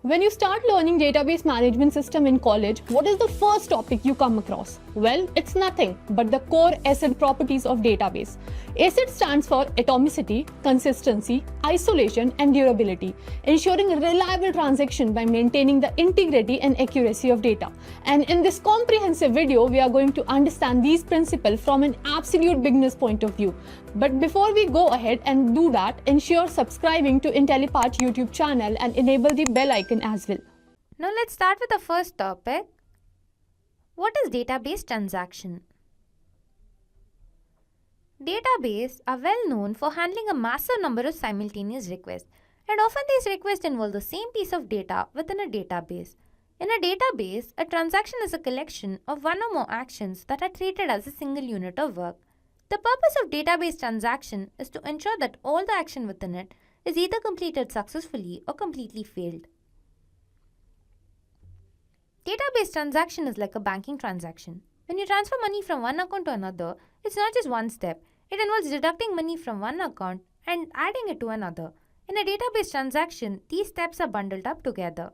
When you start learning database management system in college, what is the first topic you come across? Well, it's nothing but the core ACID properties of database. ACID stands for atomicity, consistency, isolation, and durability, ensuring reliable transaction by maintaining the integrity and accuracy of data. And in this comprehensive video, we are going to understand these principles from an absolute beginner's point of view. But before we go ahead and do that, ensure subscribing to Intellipaat YouTube channel and enable the bell icon as well. Now let's start with the first topic. What is database transaction? Databases are well known for handling a massive number of simultaneous requests, and often these requests involve the same piece of data within a database. In a database, a transaction is a collection of one or more actions that are treated as a single unit of work. The purpose of database transaction is to ensure that all the action within it is either completed successfully or completely failed. Database transaction is like a banking transaction. When you transfer money from one account to another, it's not just one step. It involves deducting money from one account and adding it to another. In a database transaction, these steps are bundled up together.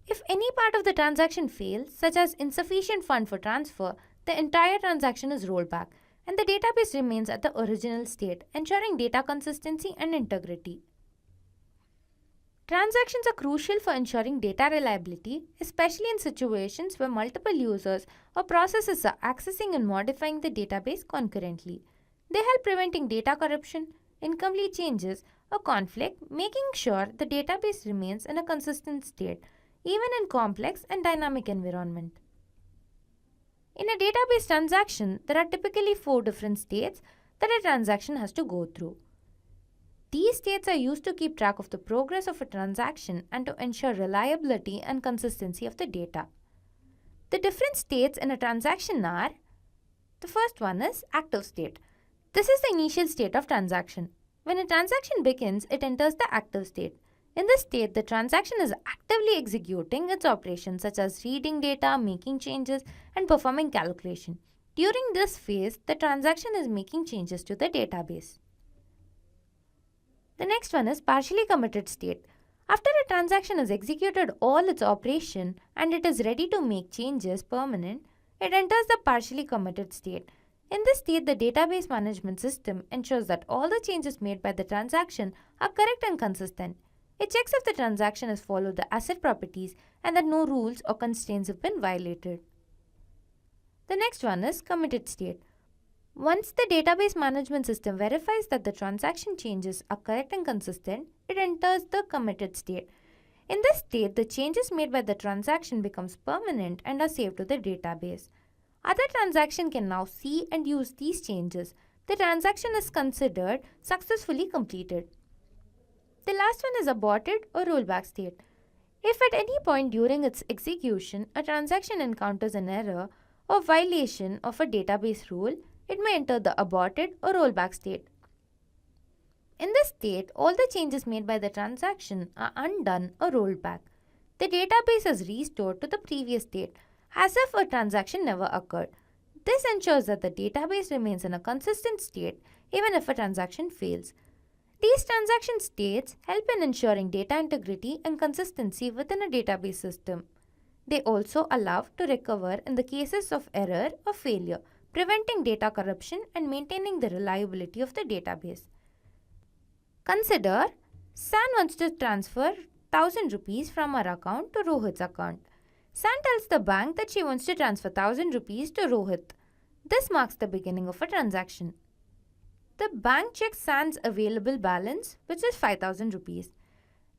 If any part of the transaction fails, such as insufficient fund for transfer, the entire transaction is rolled back and the database remains at the original state, ensuring data consistency and integrity. Transactions are crucial for ensuring data reliability, especially in situations where multiple users or processes are accessing and modifying the database concurrently. They help preventing data corruption, incomplete changes, or conflict, making sure the database remains in a consistent state, even in complex and dynamic environment. In a database transaction, there are typically 4 different states that a transaction has to go through. These states are used to keep track of the progress of a transaction and to ensure reliability and consistency of the data. The different states in a transaction are: the first one is active state. This is the initial state of transaction. When a transaction begins, it enters the active state. In this state, the transaction is actively executing its operations such as reading data, making changes, and performing calculation. During this phase, the transaction is making changes to the database. The next one is partially committed state. After a transaction has executed all its operation and it is ready to make changes permanent, it enters the partially committed state. In this state, the database management system ensures that all the changes made by the transaction are correct and consistent. It checks if the transaction has followed the ACID properties and that no rules or constraints have been violated. The next one is committed state. Once the database management system verifies that the transaction changes are correct and consistent, it enters the committed state. In this state, the changes made by the transaction becomes permanent and are saved to the database. Other transactions can now see and use these changes. The transaction is considered successfully completed. The last one is aborted or rollback state. If at any point during its execution, a transaction encounters an error or violation of a database rule, it may enter the aborted or rollback state. In this state, all the changes made by the transaction are undone or rolled back. The database is restored to the previous state, as if a transaction never occurred. This ensures that the database remains in a consistent state even if a transaction fails. These transaction states help in ensuring data integrity and consistency within a database system. They also allow to recover in the cases of error or failure, preventing data corruption and maintaining the reliability of the database. Consider San wants to transfer 1000 rupees from her account to Rohit's account. San tells the bank that she wants to transfer 1000 rupees to Rohit. This marks the beginning of a transaction. The bank checks San's available balance, which is 5000 rupees.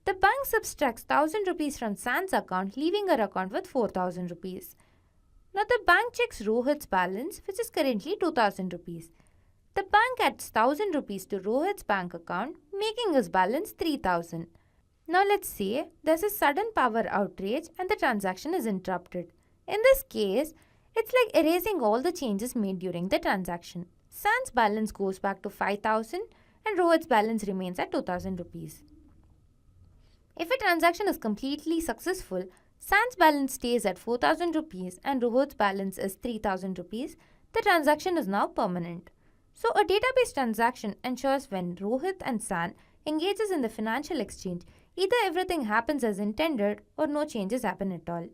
The bank subtracts 1000 rupees from San's account, leaving her account with 4000 rupees. Now the bank checks Rohit's balance, which is currently 2000 rupees. The bank adds 1000 rupees to Rohit's bank account, making his balance 3000. Now let's say there's a sudden power outrage and the transaction is interrupted. In this case, it's like erasing all the changes made during the transaction. San's balance goes back to 5000 and Rohit's balance remains at 2000 rupees. If a transaction is completely successful, San's balance stays at 4000 rupees and Rohit's balance is 3000 rupees. The transaction is now permanent. So a database transaction ensures when Rohit and San engages in the financial exchange, Either everything happens as intended or no changes happen at all.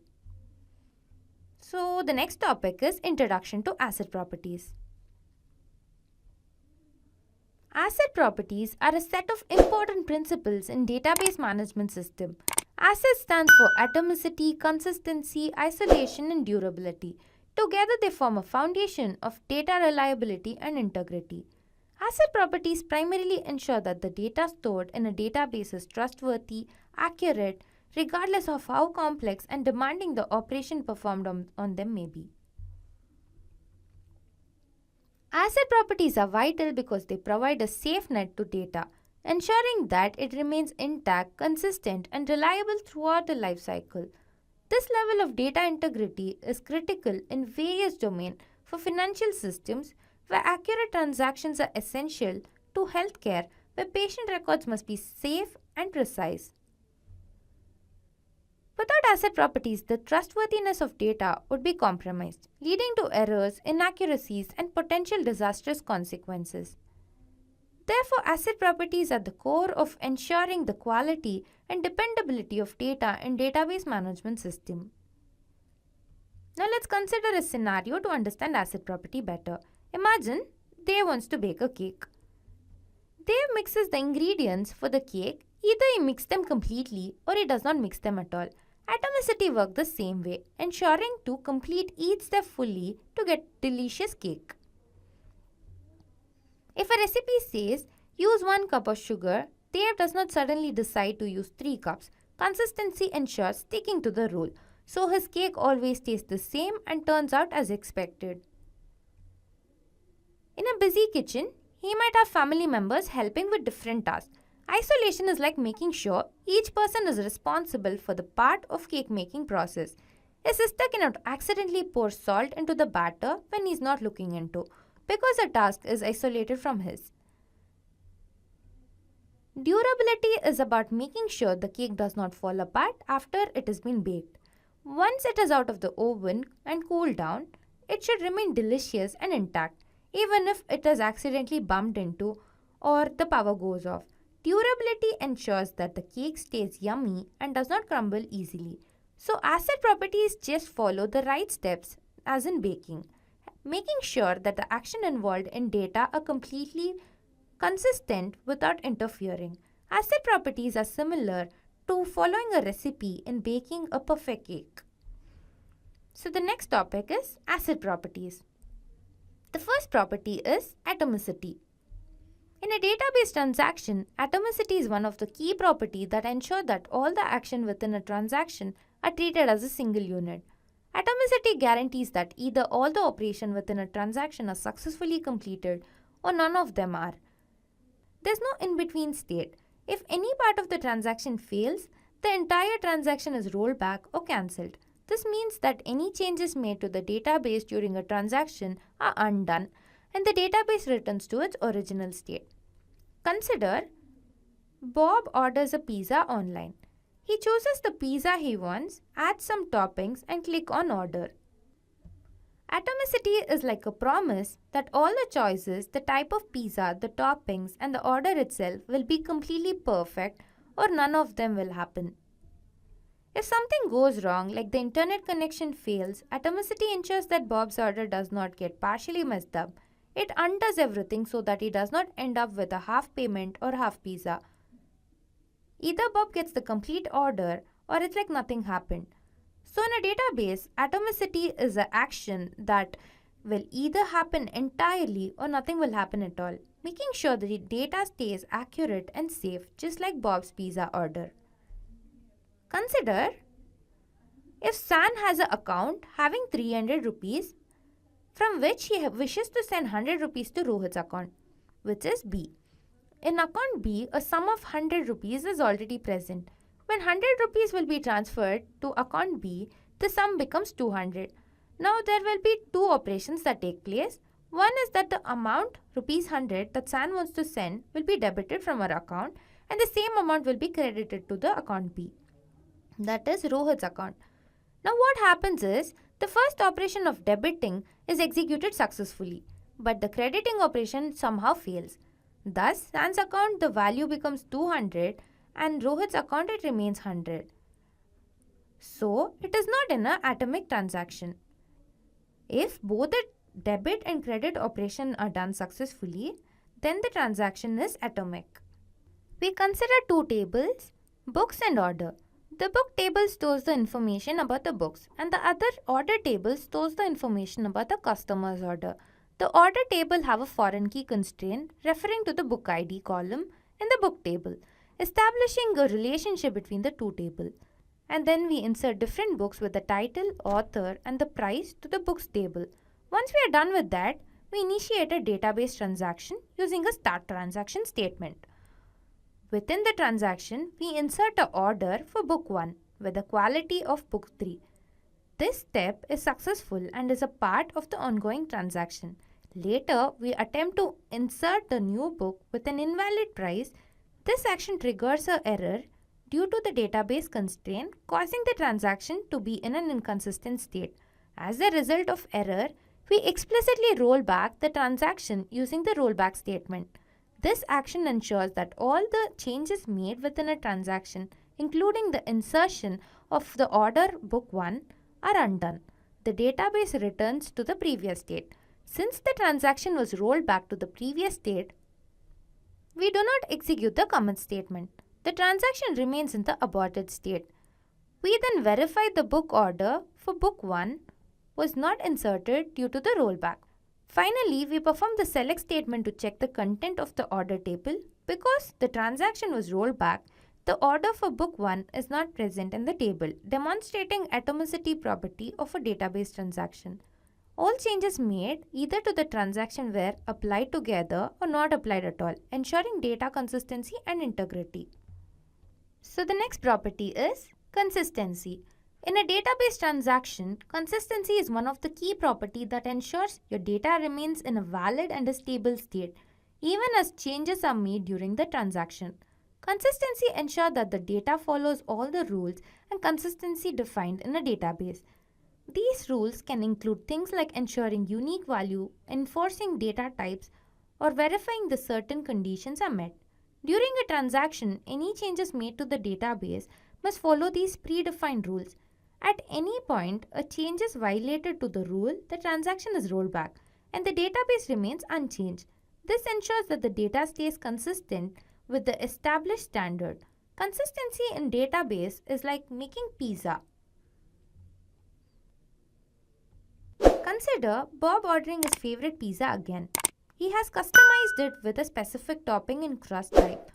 So the next topic is Introduction to Asset Properties. Asset properties are a set of important principles in database management system. ASSET stands for atomicity, consistency, isolation, and durability. Together they form a foundation of data reliability and integrity. Asset properties primarily ensure that the data stored in a database is trustworthy, accurate, regardless of how complex and demanding the operation performed on them may be. Asset properties are vital because they provide a safe net to data, ensuring that it remains intact, consistent, and reliable throughout the life cycle. This level of data integrity is critical in various domains for financial systems, where accurate transactions are essential, to healthcare, where patient records must be safe and precise. Without asset properties, the trustworthiness of data would be compromised, leading to errors, inaccuracies, and potential disastrous consequences. Therefore, asset properties are the core of ensuring the quality and dependability of data in database management system. Now let's consider a scenario to understand asset property better. Imagine Dave wants to bake a cake. Dave mixes the ingredients for the cake. Either he mixes them completely or he does not mix them at all. Atomicity works the same way, ensuring to complete each step fully to get delicious cake. If a recipe says use 1 cup of sugar, Dave does not suddenly decide to use 3 cups. Consistency ensures sticking to the rule, so his cake always tastes the same and turns out as expected. In a busy kitchen, he might have family members helping with different tasks. Isolation is like making sure each person is responsible for the part of cake making process. His sister cannot accidentally pour salt into the batter when he is not looking into, because the task is isolated from his. Durability is about making sure the cake does not fall apart after it has been baked. Once it is out of the oven and cooled down, it should remain delicious and intact, even if it is accidentally bumped into or the power goes off. Durability ensures that the cake stays yummy and does not crumble easily. So asset properties just follow the right steps as in baking, making sure that the action involved in data are completely consistent without interfering. Asset properties are similar to following a recipe in baking a perfect cake. So the next topic is asset properties. The first property is atomicity. In a database transaction, atomicity is one of the key properties that ensure that all the action within a transaction are treated as a single unit. Atomicity guarantees that either all the operations within a transaction are successfully completed or none of them are. There is no in-between state. If any part of the transaction fails, the entire transaction is rolled back or cancelled. This means that any changes made to the database during a transaction are undone and the database returns to its original state. Consider Bob orders a pizza online. He chooses the pizza he wants, adds some toppings, and click on order. Atomicity is like a promise that all the choices, the type of pizza, the toppings, and the order itself will be completely perfect or none of them will happen. If something goes wrong, like the internet connection fails, Atomicity ensures that Bob's order does not get partially messed up. It undoes everything so that he does not end up with a half payment or half pizza. Either Bob gets the complete order or it's like nothing happened. So in a database, atomicity is an action that will either happen entirely or nothing will happen at all, making sure that the data stays accurate and safe, just like Bob's pizza order. Consider if San has an account having 300 rupees from which he wishes to send 100 rupees to Rohit's account, which is B. In account B, a sum of 100 rupees is already present. When 100 rupees will be transferred to account B, the sum becomes 200. Now there will be two operations that take place. One is that the amount rupees 100 that San wants to send will be debited from our account and the same amount will be credited to the account B. That is Rohit's account. Now what happens is the first operation of debiting is executed successfully, but the crediting operation somehow fails. Thus, San's account the value becomes 200 and Rohit's account it remains 100. So, it is not an atomic transaction. If both the debit and credit operation are done successfully, then the transaction is atomic. We consider two tables, books and order. The book table stores the information about the books and the other order table stores the information about the customer's order. The order table have a foreign key constraint referring to the book ID column in the book table, establishing a relationship between the two tables. And then we insert different books with the title, author and the price to the books table. Once we are done with that, we initiate a database transaction using a start transaction statement. Within the transaction, we insert an order for book 1 with the quality of book 3. This step is successful and is a part of the ongoing transaction. Later, we attempt to insert the new book with an invalid price. This action triggers an error due to the database constraint, causing the transaction to be in an inconsistent state. As a result of error, we explicitly roll back the transaction using the rollback statement. This action ensures that all the changes made within a transaction, including the insertion of the order book 1, are undone. The database returns to the previous state. Since the transaction was rolled back to the previous state, we do not execute the commit statement. The transaction remains in the aborted state. We then verify the book order for book 1 was not inserted due to the rollback. Finally, we perform the select statement to check the content of the order table. Because the transaction was rolled back, the order for book 1 is not present in the table, demonstrating atomicity property of a database transaction. All changes made either to the transaction were applied together or not applied at all, ensuring data consistency and integrity. So the next property is consistency. In a database transaction, consistency is one of the key properties that ensures your data remains in a valid and a stable state, even as changes are made during the transaction. Consistency ensures that the data follows all the rules and consistency defined in a database. These rules can include things like ensuring unique value, enforcing data types, or verifying the certain conditions are met. During a transaction, any changes made to the database must follow these predefined rules. At any point, a change is violated to the rule, the transaction is rolled back, and the database remains unchanged. This ensures that the data stays consistent with the established standard. Consistency in database is like making pizza. Consider Bob ordering his favorite pizza again. He has customized it with a specific topping and crust type.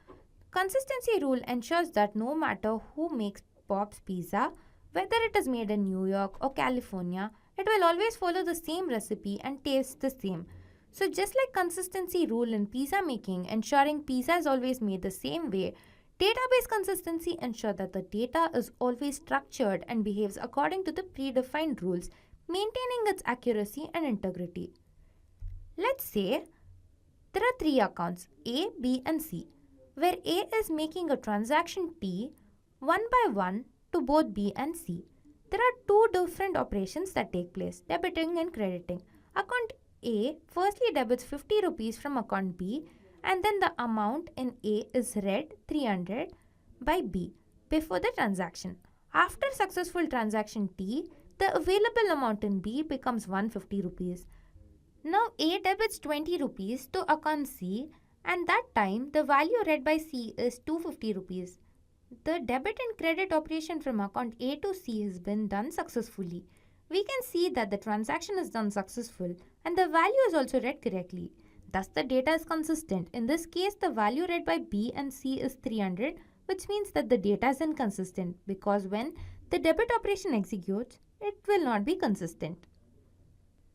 Consistency rule ensures that no matter who makes Bob's pizza, whether it is made in New York or California, it will always follow the same recipe and taste the same. So just like consistency rule in pizza making, ensuring pizza is always made the same way, database consistency ensures that the data is always structured and behaves according to the predefined rules, maintaining its accuracy and integrity. Let's say there are 3 accounts A, B and C, where A is making a transaction T one by one to both B and C. There are 2 different operations that take place, debiting and crediting. Account A firstly debits 50 rupees from account B, and then the amount in A is read 300 by B before the transaction. After successful transaction T, the available amount in B becomes 150 rupees. Now A debits 20 rupees to account C, and that time the value read by C is 250 rupees. The debit and credit operation from account A to C has been done successfully. We can see that the transaction is done successful and the value is also read correctly. Thus the data is consistent. In this case, the value read by B and C is 300, which means that the data is inconsistent because when the debit operation executes, it will not be consistent.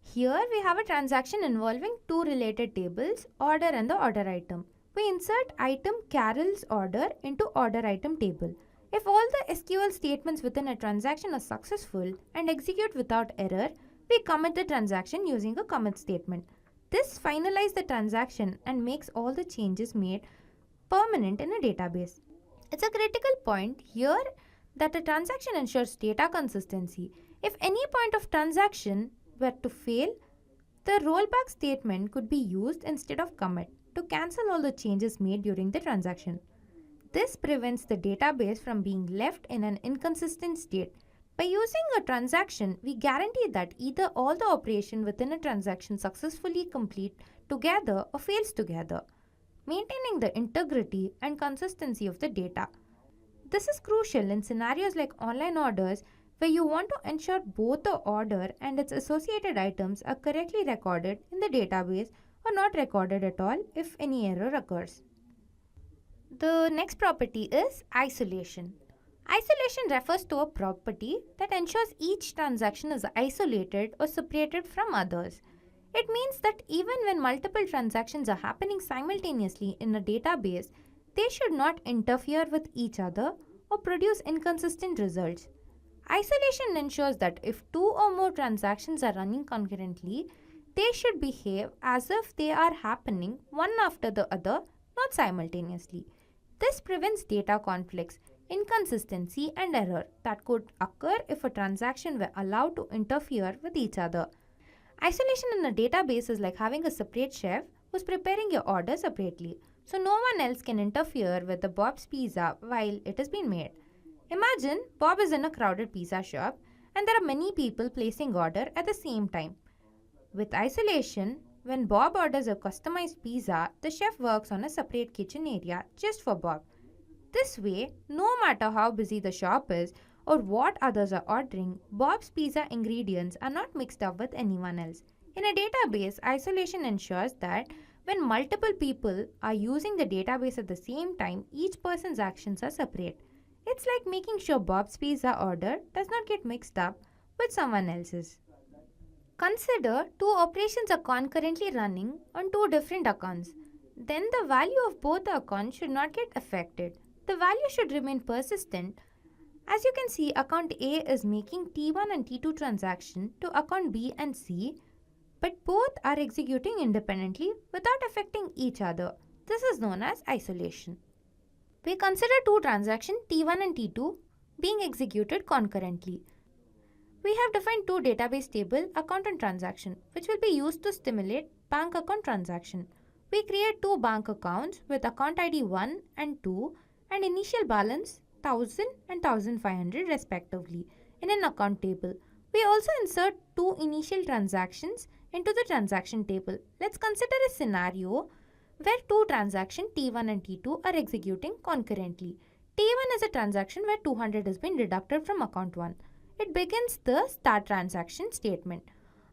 Here we have a transaction involving 2 related tables, order and the order item. We insert item Carol's order into order item table. If all the SQL statements within a transaction are successful and execute without error, we commit the transaction using a commit statement. This finalizes the transaction and makes all the changes made permanent in a database. It's a critical point here that a transaction ensures data consistency. If any point of transaction were to fail, the rollback statement could be used instead of commit to cancel all the changes made during the transaction. This prevents the database from being left in an inconsistent state. By using a transaction, we guarantee that either all the operation within a transaction successfully complete together or fails together, maintaining the integrity and consistency of the data. This is crucial in scenarios like online orders where you want to ensure both the order and its associated items are correctly recorded in the database or not recorded at all if any error occurs. The next property is isolation. Isolation refers to a property that ensures each transaction is isolated or separated from others. It means that even when multiple transactions are happening simultaneously in a database, they should not interfere with each other or produce inconsistent results. Isolation ensures that if two or more transactions are running concurrently, they should behave as if they are happening one after the other, not simultaneously. This prevents data conflicts, inconsistency, and error that could occur if a transaction were allowed to interfere with each other. Isolation in a database is like having a separate chef who's preparing your order separately, so no one else can interfere with the Bob's pizza while it is being made. Imagine Bob is in a crowded pizza shop and there are many people placing order at the same time. With isolation, when Bob orders a customized pizza, the chef works on a separate kitchen area just for Bob. This way, no matter how busy the shop is or what others are ordering, Bob's pizza ingredients are not mixed up with anyone else. In a database, isolation ensures that when multiple people are using the database at the same time, each person's actions are separate. It's like making sure Bob's pizza order does not get mixed up with someone else's. Consider two operations are concurrently running on two different accounts. Then the value of both the accounts should not get affected. The value should remain persistent. As you can see, account A is making T1 and T2 transaction to account B and C, but both are executing independently without affecting each other. This is known as isolation. We consider two transactions T1 and T2 being executed concurrently. We have defined two database tables, account and transaction, which will be used to stimulate bank account transaction. We create two bank accounts with account ID 1 and 2 and initial balance 1000 and 1500 respectively in an account table. We also insert two initial transactions into the transaction table. Let's consider a scenario where two transactions T1 and T2 are executing concurrently. T1 is a transaction where 200 has been deducted from account 1. It begins the start transaction statement.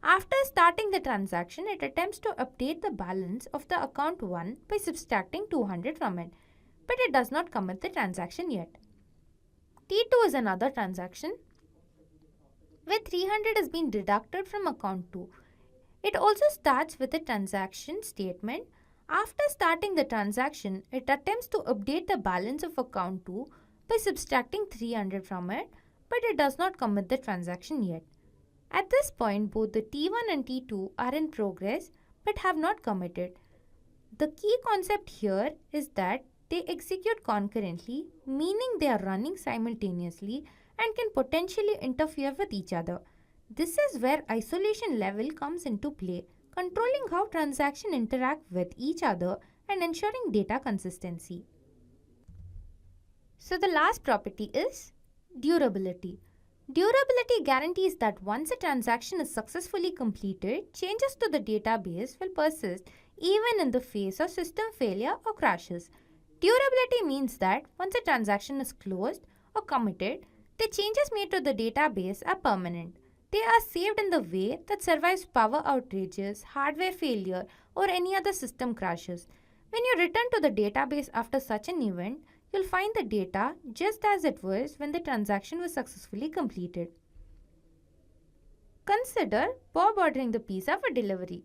After starting the transaction, it attempts to update the balance of the account 1 by subtracting 200 from it, but it does not commit the transaction yet. T2 is another transaction where 300 has been deducted from account 2. It also starts with a transaction statement. After starting the transaction, it attempts to update the balance of account 2 by subtracting 300 from it, but it does not commit the transaction yet. At this point, both the T1 and T2 are in progress but have not committed. The key concept here is that they execute concurrently, meaning they are running simultaneously and can potentially interfere with each other. This is where isolation level comes into play, controlling how transactions interact with each other and ensuring data consistency. So the last property is durability. Durability guarantees that once a transaction is successfully completed, changes to the database will persist even in the face of system failure or crashes. Durability means that once a transaction is closed or committed, the changes made to the database are permanent. They are saved in the way that survives power outages, hardware failure, or any other system crashes. When you return to the database after such an event, you'll find the data just as it was when the transaction was successfully completed. Consider Bob ordering the pizza for delivery.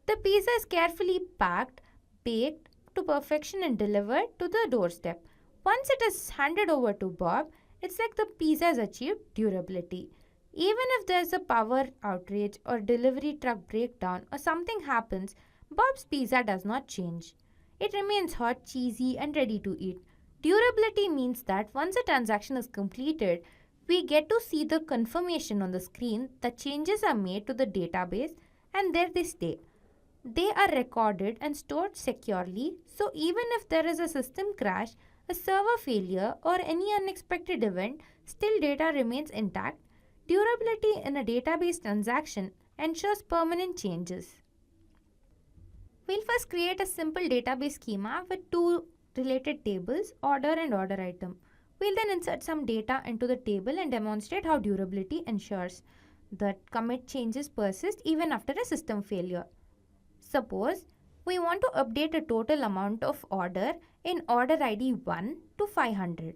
The pizza is carefully packed, baked to perfection and delivered to the doorstep. Once it is handed over to Bob, it's like the pizza has achieved durability. Even if there's a power outage or delivery truck breakdown or something happens, Bob's pizza does not change. It remains hot, cheesy, and ready to eat. Durability means that once a transaction is completed, we get to see the confirmation on the screen that changes are made to the database and there they stay. They are recorded and stored securely, so even if there is a system crash, a server failure, or any unexpected event, still data remains intact. Durability in a database transaction ensures permanent changes. We'll first create a simple database schema with two related tables, order and order item. We'll then insert some data into the table and demonstrate how durability ensures that commit changes persist even after a system failure. Suppose we want to update a total amount of order in order ID 1 to 500.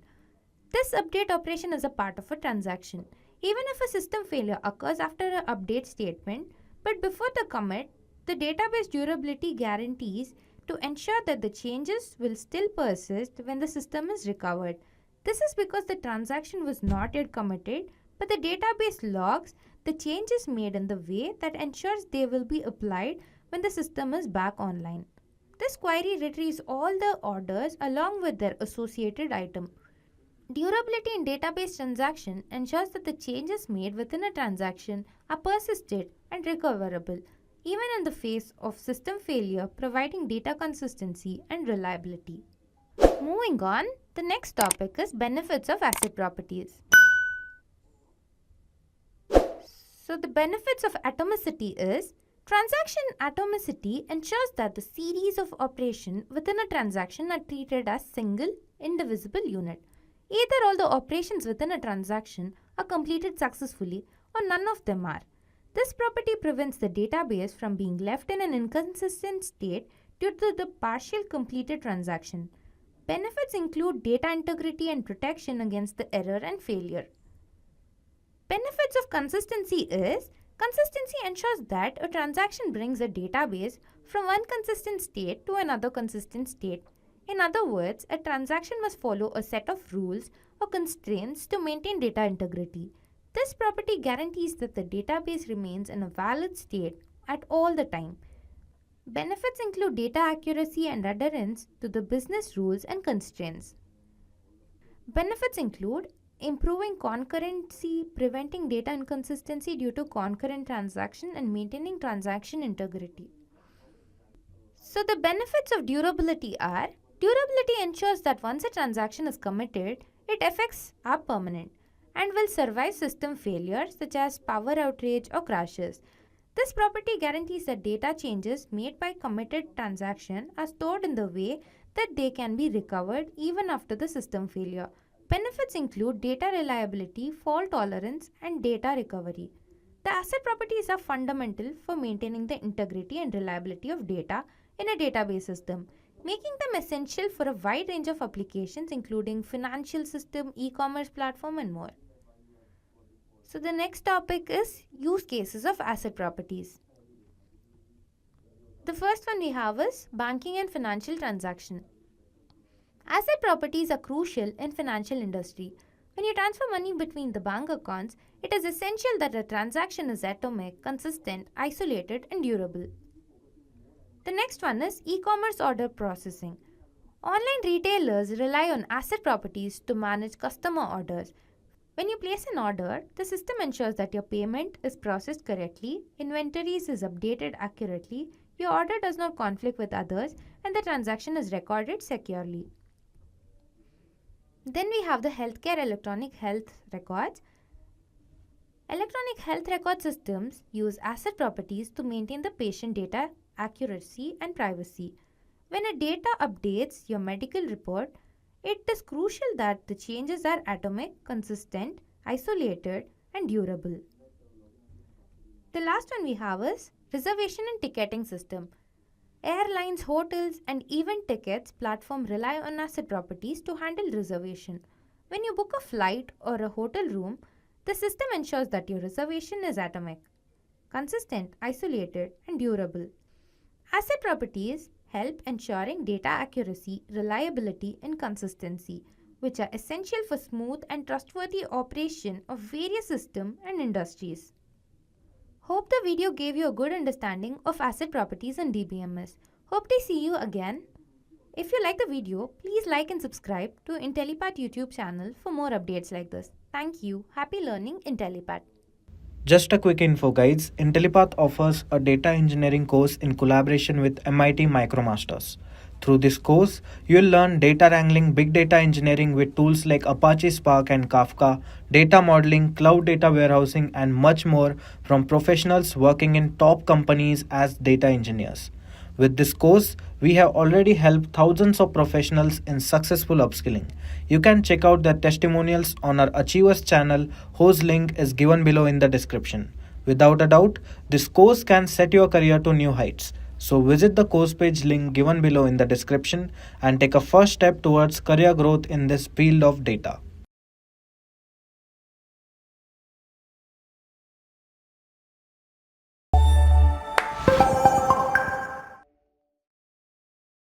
This update operation is a part of a transaction. Even if a system failure occurs after an update statement, but before the commit, the database durability guarantees to ensure that the changes will still persist when the system is recovered. This is because the transaction was not yet committed, but the database logs the changes made in the way that ensures they will be applied when the system is back online. This query retrieves all the orders along with their associated item. Durability in database transaction ensures that the changes made within a transaction are persisted and recoverable, even in the face of system failure, providing data consistency and reliability. Moving on, the next topic is benefits of ACID properties. So the benefits of atomicity is transaction atomicity ensures that the series of operations within a transaction are treated as single, indivisible unit. Either all the operations within a transaction are completed successfully or none of them are. This property prevents the database from being left in an inconsistent state due to the partial completed transaction. Benefits include data integrity and protection against the error and failure. Benefits of consistency is consistency ensures that a transaction brings a database from one consistent state to another consistent state. In other words, a transaction must follow a set of rules or constraints to maintain data integrity. This property guarantees that the database remains in a valid state at all the time. Benefits include data accuracy and adherence to the business rules and constraints. Benefits include improving concurrency, preventing data inconsistency due to concurrent transaction, and maintaining transaction integrity. So the benefits of durability are durability ensures that once a transaction is committed, its effects are permanent and will survive system failures such as power outage or crashes. This property guarantees that data changes made by committed transaction are stored in the way that they can be recovered even after the system failure. Benefits include data reliability, fault tolerance, and data recovery. The ACID properties are fundamental for maintaining the integrity and reliability of data in a database system, making them essential for a wide range of applications including financial system, e-commerce platform, and more. So the next topic is use cases of ACID properties. The first one we have is banking and financial transaction. ACID properties are crucial in financial industry. When you transfer money between the bank accounts, it is essential that the transaction is atomic, consistent, isolated, and durable. The next one is e-commerce order processing. Online retailers rely on ACID properties to manage customer orders. When you place an order, the system ensures that your payment is processed correctly, inventories is updated accurately, your order does not conflict with others, and the transaction is recorded securely. Then we have the healthcare electronic health records. Electronic health record systems use ACID properties to maintain the patient data accuracy and privacy. When a data updates your medical report, it is crucial that the changes are atomic, consistent, isolated, and durable. The last one we have is reservation and ticketing system. Airlines, hotels, and event tickets platform rely on ACID properties to handle reservation. When you book a flight or a hotel room, the system ensures that your reservation is atomic, consistent, isolated, and durable. ACID properties help ensuring data accuracy, reliability, and consistency, which are essential for smooth and trustworthy operation of various systems and industries. Hope the video gave you a good understanding of ACID properties and DBMS. Hope to see you again. If you like the video, please like and subscribe to Intellipaat YouTube channel for more updates like this. Thank you. Happy learning Intellipaat. Just a quick info guys, Intellipaat offers a data engineering course in collaboration with MIT MicroMasters. Through this course, you'll learn data wrangling, big data engineering with tools like Apache Spark and Kafka, data modeling, cloud data warehousing, and much more from professionals working in top companies as data engineers. With this course, we have already helped thousands of professionals in successful upskilling. You can check out their testimonials on our Achievers channel, whose link is given below in the description. Without a doubt, this course can set your career to new heights. So visit the course page link given below in the description and take a first step towards career growth in this field of data.